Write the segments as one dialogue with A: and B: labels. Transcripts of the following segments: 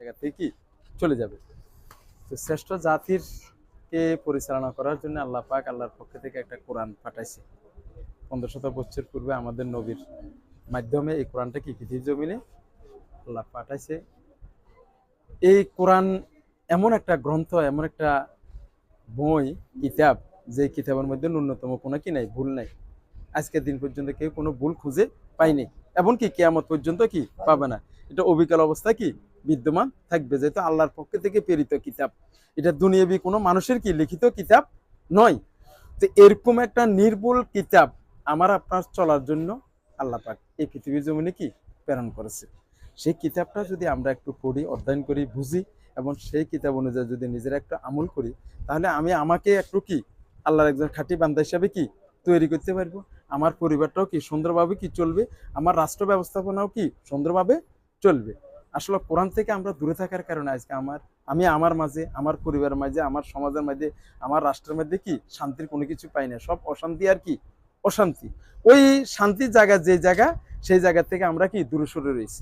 A: জায়গা থেকে কি চলে যাবে। তো শ্রেষ্ঠ জাতির কে পরিচালনা করার জন্য আল্লাহ পাক আল্লাহর পক্ষ থেকে একটা কোরআন পাঠাইছে। 1500 বছর পূর্বে আমাদের নবীর মাধ্যমে এই কোরআনটা কি পৃথিবীর জমিনে আল্লাহ পাঠাইছে। এই কোরআন এমন একটা গ্রন্থ, এমন একটা বই, কিতাব, যে কিতাবের মধ্যে ন্যূনতম কোনো কি নাই, ভুল নাই। আজকের দিন পর্যন্ত কেউ কোনো ভুল খুঁজে পায়নি, এমনকি কিয়ামত পর্যন্ত কি পাবে না। এটা অবিকল অবস্থা কি বিদ্যমান থাকবে, যেহেতু আল্লাহর পক্ষ থেকে প্রেরিত কিতাব। এটা দুনিয়াবি কোনো মানুষের কি লিখিত কিতাব নয়। তো এরকম একটা নির্ভুল কিতাব আমার আপনার চলার জন্য আল্লাহ পাক এই পৃথিবীর জমিনে কি প্রেরণ করেছে। সেই কিতাবটা যদি আমরা একটু পড়ি, অধ্যয়ন করি, বুঝি এবং সেই কিতাব অনুযায়ী যদি নিজেরা একটু আমল করি, তাহলে আমি আমাকে একটু কি আল্লাহর একজন খাঁটি বান্দা হিসাবে কি তৈরি করতে পারবো। আমার পরিবারটাও কি সুন্দরভাবে কি চলবে, আমার রাষ্ট্র ব্যবস্থাপনাও কি সুন্দরভাবে চলবে। আসলে কোরআন থেকে আমরা দূরে থাকার কারণে আজকে আমি আমার মাঝে, আমার পরিবারের মাঝে, আমার সমাজের মাঝে, আমার রাষ্ট্রের মধ্যে কি শান্তির কোনো কিছু পাই না, সব অশান্তি আর কি অশান্তি। ওই শান্তির জায়গা যে জায়গা, সেই জায়গা থেকে আমরা কি দূরে সরে রয়েছি।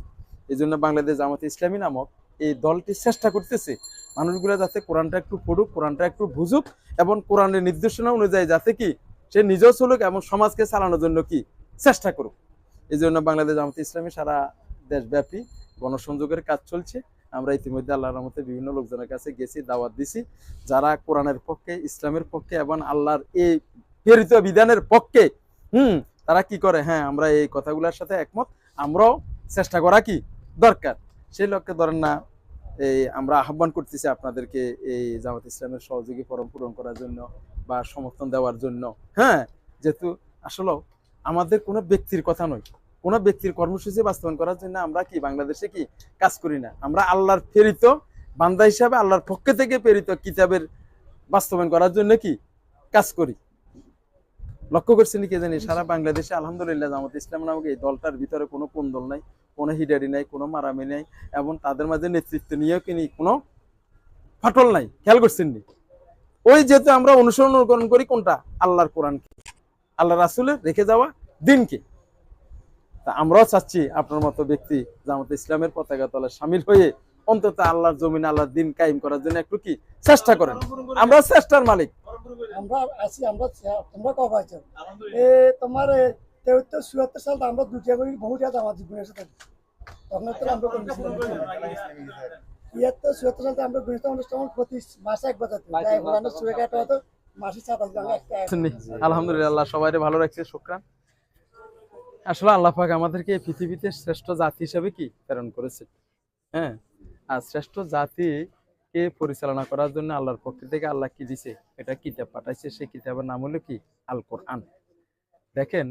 A: এই জন্য বাংলাদেশ জামাতে ইসলামী নামক এই দলটি চেষ্টা করতেছে মানুষগুলো যাতে কোরআনটা একটু পড়ুক, কোরআনটা একটু বুঝুক এবং কোরআনের নির্দেশনা অনুযায়ী যাতে কি সে নিজেও চলুক এবং সমাজকে চালানোর জন্য কি চেষ্টা করুক। এই জন্য বাংলাদেশ জামাতে ইসলামী সারা দেশব্যাপী গণসংযোগের কাজ চলছে। আমরা ইতিমধ্যে আল্লাহর রহমতে বিভিন্ন লোকজনের কাছে গেছি, দাওয়াত দিছি, যারা কোরআনের পক্ষে, ইসলামের পক্ষে এবং আল্লাহর এই প্রেরিত বিধানের পক্ষে তারা কি করে, হ্যাঁ আমরা এই কথাগুলোর সাথে একমত, আমরাও চেষ্টা করা কি দরকার। সেই লক্ষ্যে ধরেন না এই আমরা আহ্বান করতেছি আপনাদেরকে এই জামাত ইসলামের সহযোগী ফরম পূরণ করার জন্য বা সমর্থন দেওয়ার জন্য। হ্যাঁ, যেহেতু আসলে আমাদের কোনো ব্যক্তির কথা নয়, কোনো ব্যক্তির কর্মসূচি বাস্তবায়ন করার জন্য আমরা কি বাংলাদেশে কি কাজ করি না, আমরা আল্লাহর প্রেরিত বান্দা হিসাবে আল্লাহর পক্ষ থেকে প্রেরিত কিতাবের বাস্তবায়ন করার জন্য কি কাজ করি। লক্ষ্য করছেন কি জানি সারা বাংলাদেশে আলহামদুলিল্লাহ জামাত ইসলাম নামক এই দলটার ভিতরে কোনো কোন্দল নাই, কোনো হিডারি নাই, কোনো মারামি নাই এবং তাদের মাঝে নেতৃত্ব নিয়েও কিনি কোনো ফাটল নাই। খেয়াল করছেন নি? ওই যেহেতু আমরা অনুকরণ করি কোনটা, আল্লাহর কোরআনকে, আল্লাহ রাসূলের রেখে যাওয়া দিনকে। তা আমরাও চাচ্ছি আপনার মতো ব্যক্তি জামাত ইসলামের পতাকা তলায় সামিল হয়ে অন্তত আল্লাহর জমিন, আল্লাহর দিন কায়েম করার জন্য একটু কি চেষ্টা করেন। আমরা চেষ্টার মালিক।
B: আমরা আছি, আমরা তোমরা কবে আছো? তোমার 73-74 সাল আমরা দুটিয়া করি বহু জায়গা আমার জীবনের সাথে তখন তো আমরা করেছিলাম। 73-74 সালে আমরা গণিত অনুষ্ঠান প্রতি মাসে একবার হতো, মাসে 27
A: আলহামদুলিল্লাহ সবাই ভালো রাখছে, শুকরান। আসলে আল্লাহ পাক আমাদেরকে এই পৃথিবীতে শ্রেষ্ঠ জাতি হিসেবে কি প্রেরণ করেছে। হ্যাঁ, আর শ্রেষ্ঠ জাতিকে পরিচালনা করার জন্য আল্লাহর পক্ষ থেকে আল্লাহ কি দিছে, এটা কিতাব পাঠাইছে। সেই কিতাবের নাম হলো কি আল কোরআন। দেখেন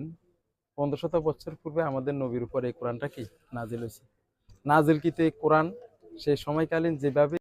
A: 1500 বছর পূর্বে আমাদের নবীর উপর এই কোরআনটা কি নাজিল হয়েছে। নাজিলকৃত এই কোরআন সেই সময়কালীন যেভাবে